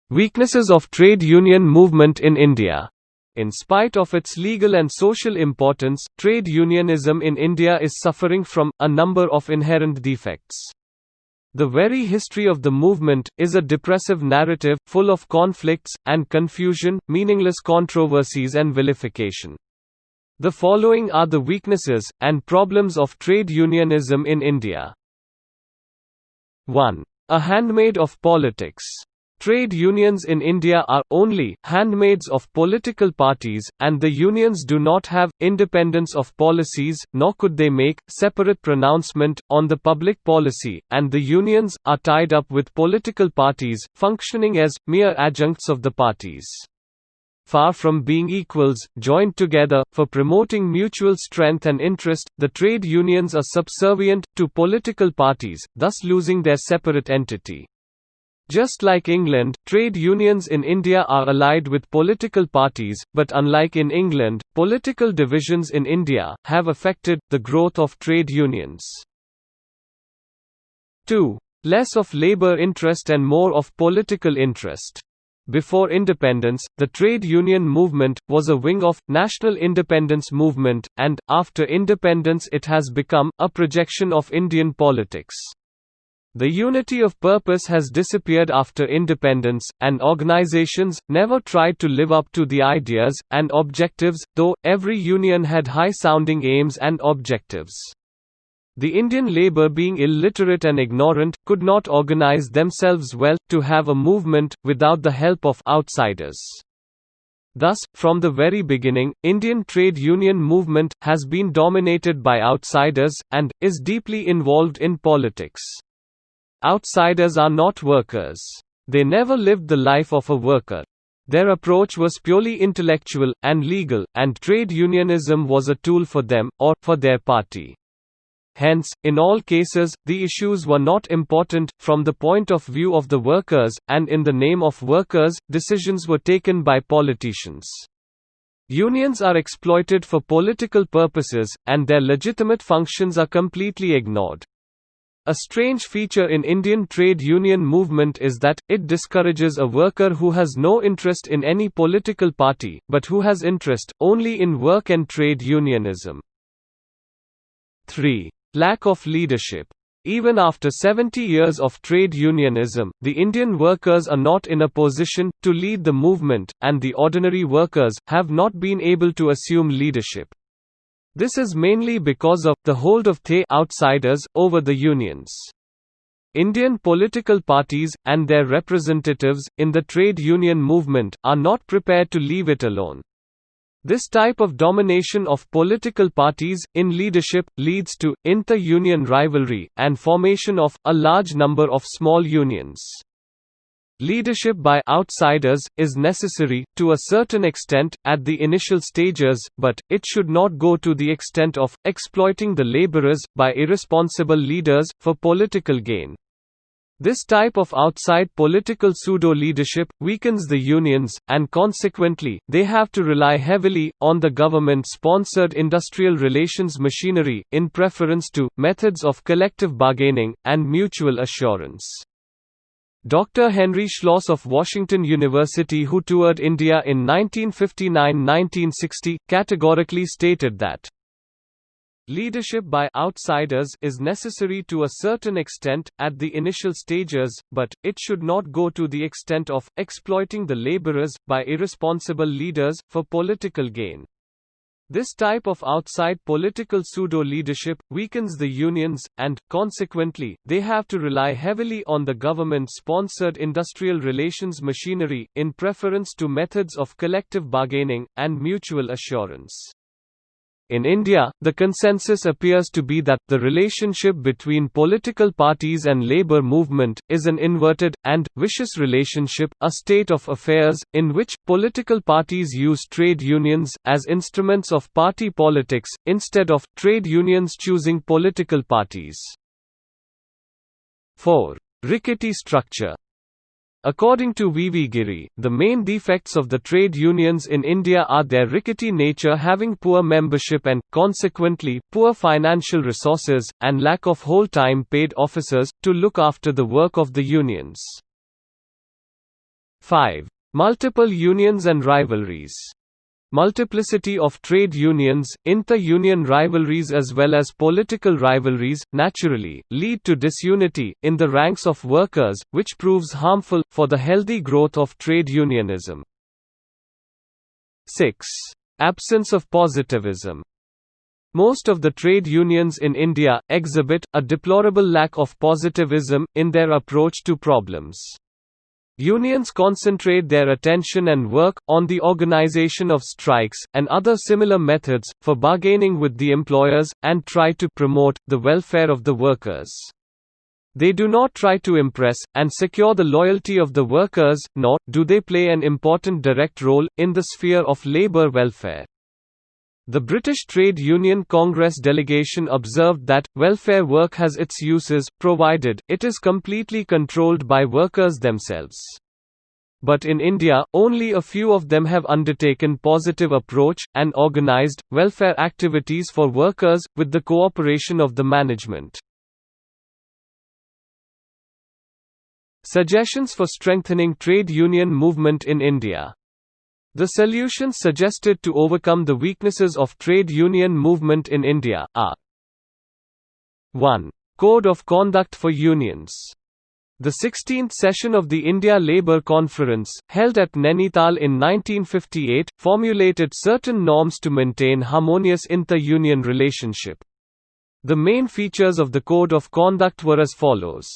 Weaknesses of trade union movement in India. In spite of its legal and social importance, trade unionism in India is suffering from a number of inherent defects. The very history of the movement is a depressive narrative, full of conflicts and confusion, meaningless controversies and vilification. The following are the weaknesses and problems of trade unionism in India. 1. A handmaid of politics. Trade unions in India are only handmaids of political parties, and the unions do not have independence of policies, nor could they make separate pronouncement on the public policy, and the unions are tied up with political parties, functioning as mere adjuncts of the parties. Far from being equals, joined together, for promoting mutual strength and interest, the trade unions are subservient to political parties, thus losing their separate entity. Just like England, trade unions in India are allied with political parties, but unlike in England, political divisions in India have affected the growth of trade unions. 2. Less of labour interest and more of political interest. Before independence, the trade union movement was a wing of national independence movement, and after independence it has become a projection of Indian politics. The unity of purpose has disappeared after independence, and organizations never tried to live up to the ideas and objectives, though every union had high-sounding aims and objectives. The Indian labor, being illiterate and ignorant, could not organize themselves well to have a movement without the help of outsiders. Thus, from the very beginning, Indian trade union movement has been dominated by outsiders, and is deeply involved in politics. Outsiders are not workers. They never lived the life of a worker. Their approach was purely intellectual and legal, and trade unionism was a tool for them, or for their party. Hence, in all cases, the issues were not important from the point of view of the workers, and in the name of workers, decisions were taken by politicians. Unions are exploited for political purposes, and their legitimate functions are completely ignored. A strange feature in Indian trade union movement is that it discourages a worker who has no interest in any political party, but who has interest only in work and trade unionism. 3. Lack of leadership. Even after 70 years of trade unionism, the Indian workers are not in a position to lead the movement, and the ordinary workers have not been able to assume leadership. This is mainly because of the hold of the outsiders over the unions. Indian political parties, and their representatives, in the trade union movement, are not prepared to leave it alone. This type of domination of political parties in leadership leads to inter-union rivalry, and formation of a large number of small unions. Leadership by outsiders is necessary, to a certain extent, at the initial stages, but it should not go to the extent of exploiting the laborers by irresponsible leaders for political gain. This type of outside political pseudo-leadership weakens the unions, and consequently, they have to rely heavily on the government-sponsored industrial relations machinery, in preference to methods of collective bargaining and mutual assurance. Dr. Henry Schloss of Washington University, who toured India in 1959–1960, categorically stated that leadership by outsiders is necessary to a certain extent, at the initial stages, but it should not go to the extent of exploiting the laborers by irresponsible leaders for political gain. This type of outside political pseudo-leadership weakens the unions, and, consequently, they have to rely heavily on the government-sponsored industrial relations machinery, in preference to methods of collective bargaining and mutual assurance. In India, the consensus appears to be that the relationship between political parties and labor movement is an inverted and vicious relationship, a state of affairs in which political parties use trade unions as instruments of party politics, instead of trade unions choosing political parties. 4. Rickety structure. According to V.V. Giri, the main defects of the trade unions in India are their rickety nature, having poor membership and, consequently, poor financial resources, and lack of whole-time paid officers to look after the work of the unions. 5. Multiple unions and rivalries. Multiplicity of trade unions, inter-union rivalries as well as political rivalries, naturally, lead to disunity in the ranks of workers, which proves harmful for the healthy growth of trade unionism. 6. Absence of positivism. Most of the trade unions in India exhibit a deplorable lack of positivism in their approach to problems. Unions concentrate their attention and work on the organization of strikes, and other similar methods, for bargaining with the employers, and try to promote the welfare of the workers. They do not try to impress and secure the loyalty of the workers, nor do they play an important direct role in the sphere of labor welfare. The British Trade Union Congress delegation observed that, welfare work has its uses, provided it is completely controlled by workers themselves. But in India, only a few of them have undertaken positive approach, and organised, welfare activities for workers, with the cooperation of the management. Suggestions for strengthening trade union movement in India. The solutions suggested to overcome the weaknesses of trade union movement in India are: 1. Code of Conduct for Unions. The 16th session of the India Labour Conference, held at Nainital in 1958, formulated certain norms to maintain harmonious inter-union relationship. The main features of the Code of Conduct were as follows.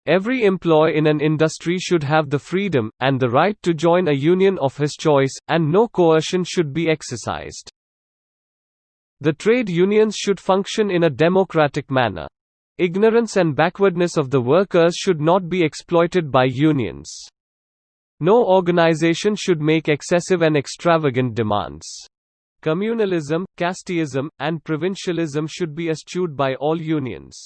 Every employee in an industry should have the freedom, and the right to join a union of his choice, and no coercion should be exercised. The trade unions should function in a democratic manner. Ignorance and backwardness of the workers should not be exploited by unions. No organization should make excessive and extravagant demands. Communalism, casteism, and provincialism should be eschewed by all unions.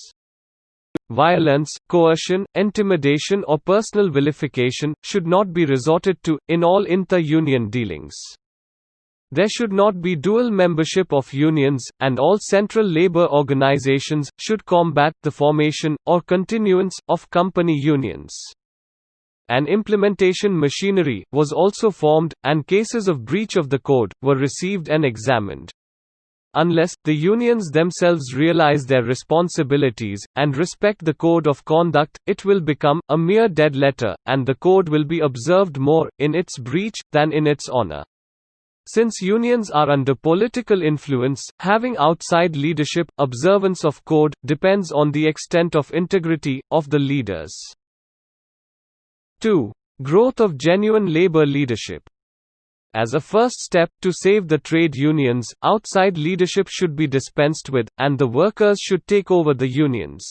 Violence, coercion, intimidation or personal vilification should not be resorted to, in all inter-union dealings. There should not be dual membership of unions, and all central labor organizations should combat the formation, or continuance, of company unions. An implementation machinery was also formed, and cases of breach of the code were received and examined. Unless the unions themselves realize their responsibilities, and respect the code of conduct, it will become a mere dead letter, and the code will be observed more in its breach than in its honor. Since unions are under political influence, having outside leadership, observance of code depends on the extent of integrity of the leaders. 2. Growth of genuine labor leadership. As a first step to save the trade unions, outside leadership should be dispensed with, and the workers should take over the unions.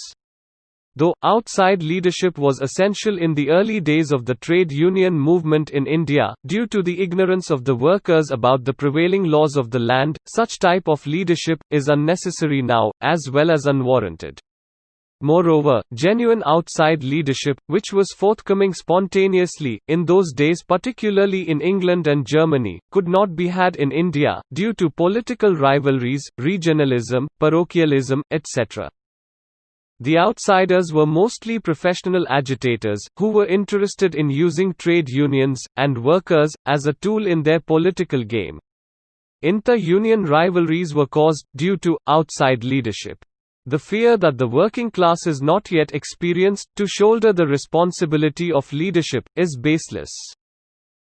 Though outside leadership was essential in the early days of the trade union movement in India, due to the ignorance of the workers about the prevailing laws of the land, such type of leadership is unnecessary now, as well as unwarranted. Moreover, genuine outside leadership, which was forthcoming spontaneously, in those days particularly in England and Germany, could not be had in India, due to political rivalries, regionalism, parochialism, etc. The outsiders were mostly professional agitators, who were interested in using trade unions, and workers, as a tool in their political game. Inter-union rivalries were caused, due to, outside leadership. The fear that the working class is not yet experienced to shoulder the responsibility of leadership is baseless.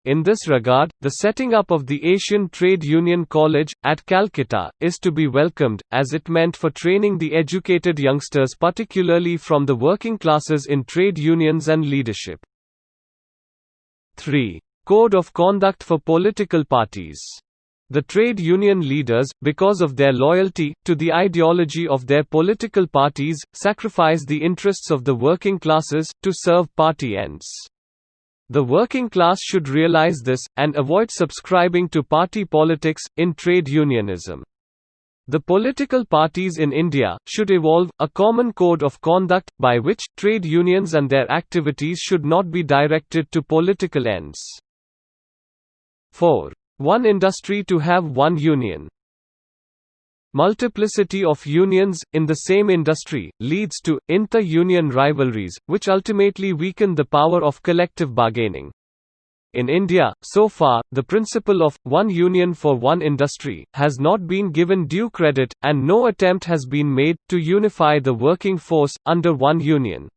In this regard, the setting up of the Asian Trade Union College, at Calcutta, is to be welcomed, as it meant for training the educated youngsters particularly from the working classes in trade unions and leadership. 3. Code of conduct for political parties. The trade union leaders, because of their loyalty to the ideology of their political parties, sacrifice the interests of the working classes, to serve party ends. The working class should realize this, and avoid subscribing to party politics, in trade unionism. The political parties in India should evolve a common code of conduct, by which trade unions and their activities should not be directed to political ends. 4. One industry to have one union. Multiplicity of unions in the same industry leads to inter-union rivalries, which ultimately weaken the power of collective bargaining. In India, so far, the principle of one union for one industry has not been given due credit, and no attempt has been made to unify the working force under one union.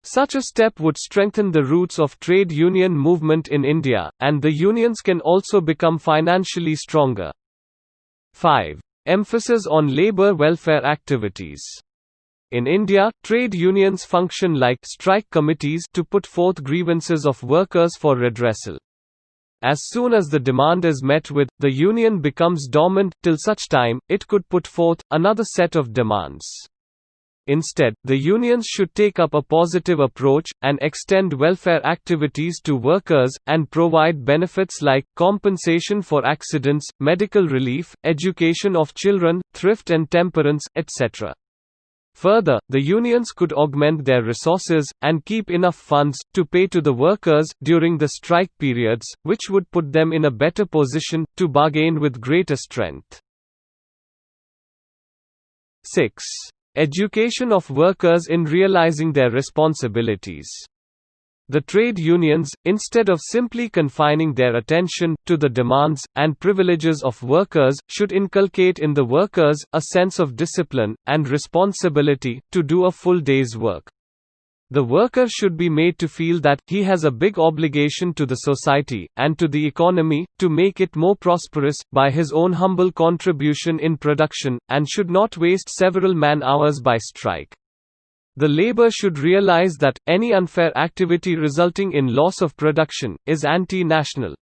Such a step would strengthen the roots of trade union movement in India, and the unions can also become financially stronger. 5. Emphasis on labor welfare activities. In India, trade unions function like strike committees to put forth grievances of workers for redressal. As soon as the demand is met with, the union becomes dormant, till such time, it could put forth another set of demands. Instead, the unions should take up a positive approach, and extend welfare activities to workers, and provide benefits like compensation for accidents, medical relief, education of children, thrift and temperance, etc. Further, the unions could augment their resources, and keep enough funds, to pay to the workers during the strike periods, which would put them in a better position to bargain with greater strength. 6. Education of workers in realizing their responsibilities. The trade unions, instead of simply confining their attention to the demands and privileges of workers, should inculcate in the workers a sense of discipline and responsibility to do a full day's work. The worker should be made to feel that he has a big obligation to the society and to the economy to make it more prosperous by his own humble contribution in production, and should not waste several man-hours by strike. The labor should realize that any unfair activity resulting in loss of production is anti-national.